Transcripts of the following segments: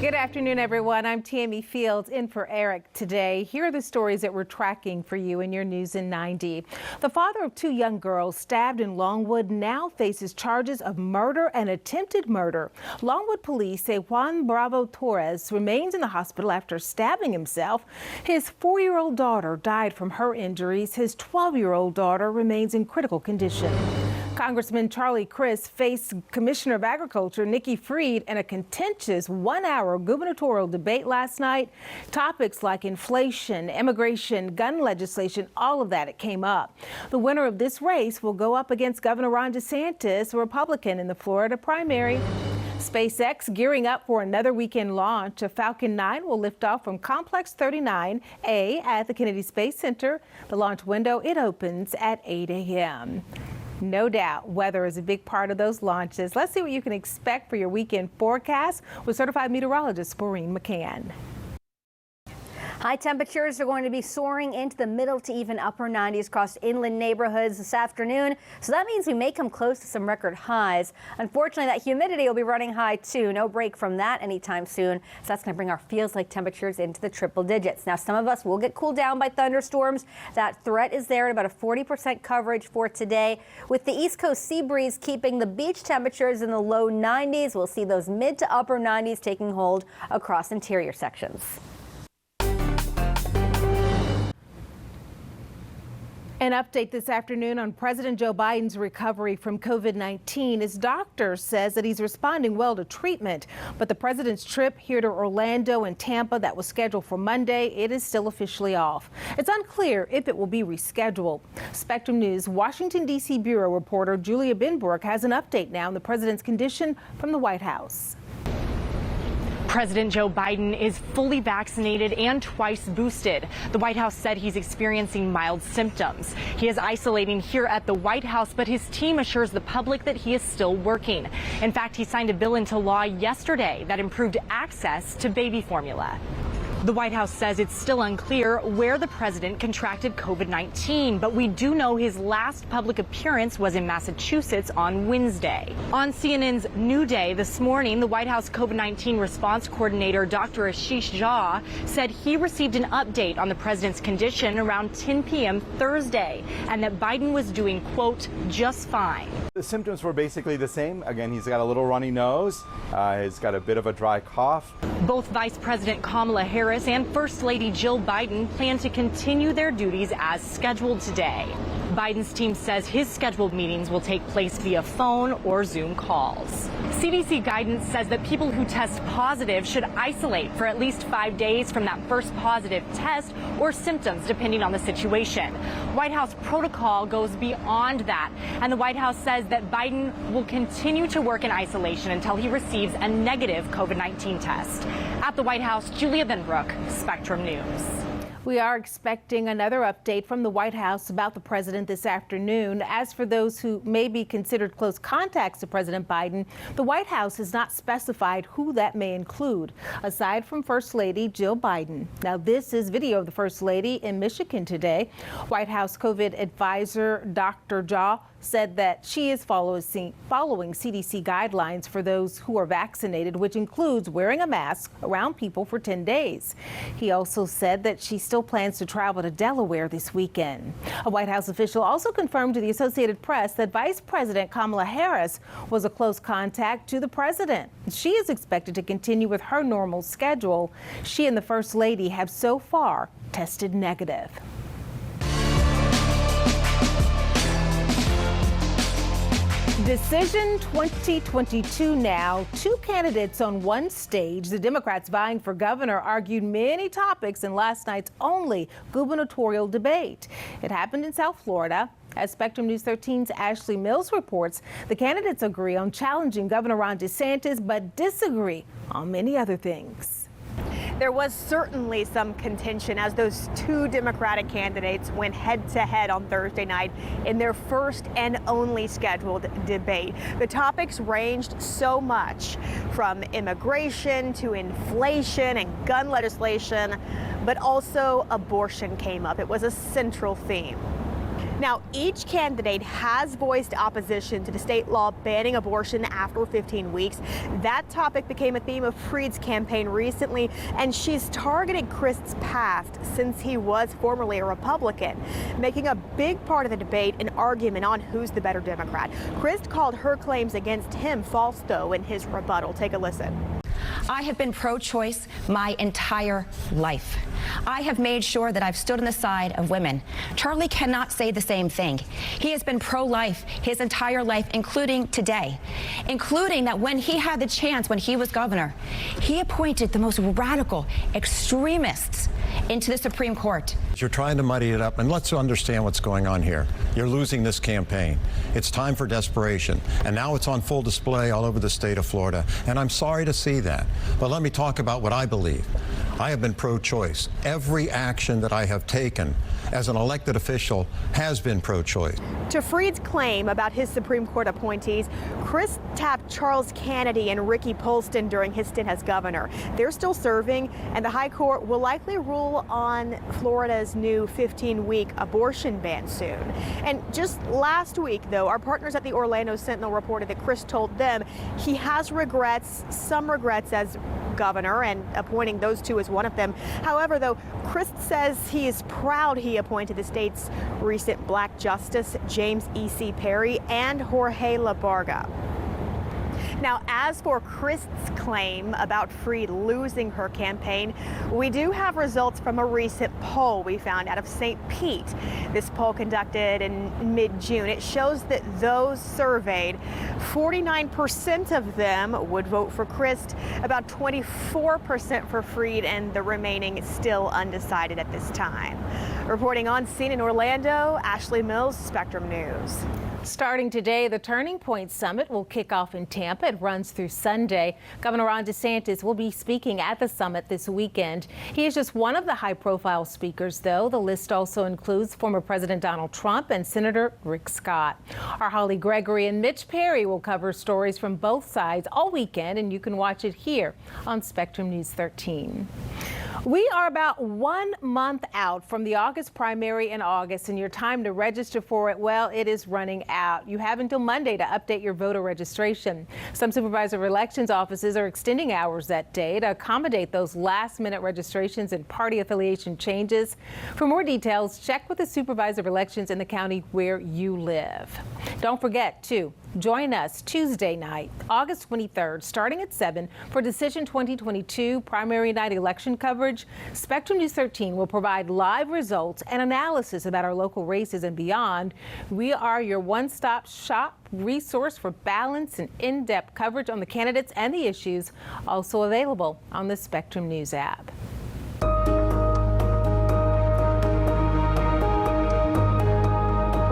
Good afternoon, everyone. I'm Tammy Fields in for Eric today. Here are the stories that we're tracking for you in your News in 90. The father of two young girls stabbed in Longwood now faces charges of murder and attempted murder. Longwood police say Juan Bravo Torres remains in the hospital after stabbing himself. His 4-year-old daughter died from her injuries. His 12-year-old daughter remains in critical condition. Congressman Charlie Crist faced Commissioner of Agriculture Nikki Fried in a contentious 1-hour gubernatorial debate last night. Topics like inflation, immigration, gun legislation, all of that, it came up. The winner of this race will go up against Governor Ron DeSantis, a Republican, in the Florida primary. SpaceX gearing up for another weekend launch. A Falcon 9 will lift off from Complex 39A at the Kennedy Space Center. The launch window, it opens at 8 a.m. No doubt weather is a big part of those launches. Let's see what you can expect for your weekend forecast with certified meteorologist Maureen McCann. High temperatures are going to be soaring into the middle to even upper 90s across inland neighborhoods this afternoon. So that means we may come close to some record highs. Unfortunately, that humidity will be running high too. No break from that anytime soon. So that's going to bring our feels-like temperatures into the triple digits. Now, some of us will get cooled down by thunderstorms. That threat is there at about a 40% coverage for today. With the East Coast sea breeze keeping the beach temperatures in the low 90s, we'll see those mid to upper 90s taking hold across interior sections. An update this afternoon on President Joe Biden's recovery from COVID-19. His doctor says that he's responding well to treatment, but the president's trip here to Orlando and Tampa that was scheduled for Monday, it is still officially off. It's unclear if it will be rescheduled. Spectrum News Washington, D.C. bureau reporter Julia Binbrook has an update now on the president's condition from the White House. President Joe Biden is fully vaccinated and twice boosted. The White House said he's experiencing mild symptoms. He is isolating here at the White House, but his team assures the public that he is still working. In fact, he signed a bill into law yesterday that improved access to baby formula. The White House says it's still unclear where the president contracted COVID-19, but we do know his last public appearance was in Massachusetts on Wednesday. On CNN's New Day this morning, the White House COVID-19 response coordinator, Dr. Ashish Jha, said he received an update on the president's condition around 10 p.m. Thursday, and that Biden was doing, quote, just fine. The symptoms were basically the same. Again, he's got a little runny nose. He's got a bit of a dry cough. Both Vice President Kamala Harris and First Lady Jill Biden plan to continue their duties as scheduled today. Biden's team says his scheduled meetings will take place via phone or Zoom calls. CDC guidance says that people who test positive should isolate for at least 5 days from that first positive test or symptoms, depending on the situation. White House protocol goes beyond that, and the White House says that Biden will continue to work in isolation until he receives a negative COVID-19 test. At the White House, Julia Binbrook, Spectrum News. We are expecting another update from the White House about the president this afternoon. As for those who may be considered close contacts to President Biden, the White House has not specified who that may include, aside from First Lady Jill Biden. Now, this is video of the First Lady in Michigan today. White House COVID advisor Dr. Jha said that she is following CDC guidelines for those who are vaccinated, which includes wearing a mask around people for 10 days. He also said that she still plans to travel to Delaware this weekend. A White House official also confirmed to the Associated Press that Vice President Kamala Harris was a close contact to the president. She is expected to continue with her normal schedule. She and the First Lady have so far tested negative. Decision 2022 now. Two candidates on one stage. The Democrats vying for governor argued many topics in last night's only gubernatorial debate. It happened in South Florida. As Spectrum News 13's Ashley Mills reports, the candidates agree on challenging Governor Ron DeSantis, but disagree on many other things. There was certainly some contention as those two Democratic candidates went head-to-head on Thursday night in their first and only scheduled debate. The topics ranged so much from immigration to inflation and gun legislation, but also abortion came up. It was a central theme. Now, each candidate has voiced opposition to the state law banning abortion after 15 weeks. That topic became a theme of Freed's campaign recently, and she's targeted Crist's past since he was formerly a Republican, making a big part of the debate an argument on who's the better Democrat. Crist called her claims against him false, though, in his rebuttal. Take a listen. I have been pro-choice my entire life. I have made sure that I've stood on the side of women. Charlie cannot say the same thing. He has been pro-life his entire life, including today, including that when he had the chance, when he was governor, he appointed the most radical extremists into the Supreme Court. You're trying to muddy it up, and let's understand what's going on here. You're losing this campaign. It's time for desperation, and now it's on full display all over the state of Florida, and I'm sorry to see that. But let me talk about what I believe. I have been pro-choice. Every action that I have taken as an elected official has been pro-choice. To Freed's claim about his Supreme Court appointees, Crist tapped Charles Kennedy and Ricky Polston during his stint as governor. They're still serving, and the High Court will likely rule on Florida's new 15-week abortion ban soon. And just last week, though, our partners at the Orlando Sentinel reported that Crist told them he has regrets, some regrets as governor, and appointing those two as one of them. However, though, Crist says he is proud he appointed the state's recent black justice, James E.C. Perry, and Jorge Labarga. Now, as for Crist's claim about Freed losing her campaign, we do have results from a recent poll we found out of St. Pete. This poll conducted in mid-June. It shows that those surveyed, 49% of them would vote for Crist, about 24% for Freed, and the remaining still undecided at this time. Reporting on scene in Orlando, Ashley Mills, Spectrum News. Starting today, the Turning Point Summit will kick off in Tampa. It runs through Sunday. Governor Ron DeSantis will be speaking at the summit this weekend. He is just one of the high-profile speakers, though. The list also includes former President Donald Trump and Senator Rick Scott. Our Holly Gregory and Mitch Perry will cover stories from both sides all weekend, and you can watch it here on Spectrum News 13. We are about 1 month out from the August primary in August, and your time to register for it, well, it is running out. You have until Monday to update your voter registration. Some supervisor of elections offices are extending hours that day to accommodate those last-minute registrations and party affiliation changes. For more details, check with the supervisor of elections in the county where you live. Don't forget to join us Tuesday night, August 23rd, starting at 7 for Decision 2022 primary night election coverage. Spectrum News 13 will provide live results and analysis about our local races and beyond. We are your one-stop shop resource for balanced and in-depth coverage on the candidates and the issues, also available on the Spectrum News app.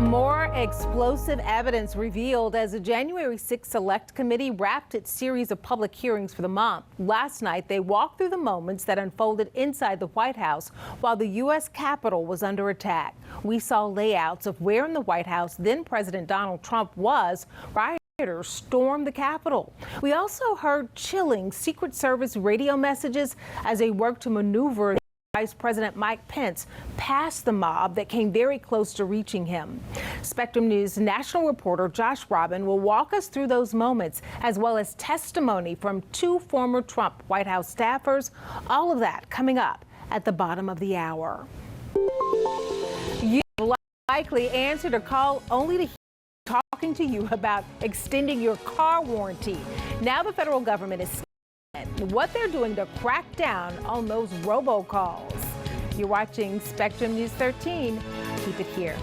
More explosive evidence revealed as the January 6th Select Committee wrapped its series of public hearings for the month. Last night, they walked through the moments that unfolded inside the White House while the U.S. Capitol was under attack. We saw layouts of where in the White House then President Donald Trump was. Rioters stormed the Capitol. We also heard chilling Secret Service radio messages as they worked to maneuver Vice President Mike Pence past the mob that came very close to reaching him. Spectrum News national reporter Josh Robin will walk us through those moments, as well as testimony from two former Trump White House staffers. All of that coming up at the bottom of the hour. You likely answered a call only to hear talking to you about extending your car warranty. Now the federal government is what they're doing to crack down on those robocalls. You're watching Spectrum News 13. Keep it here.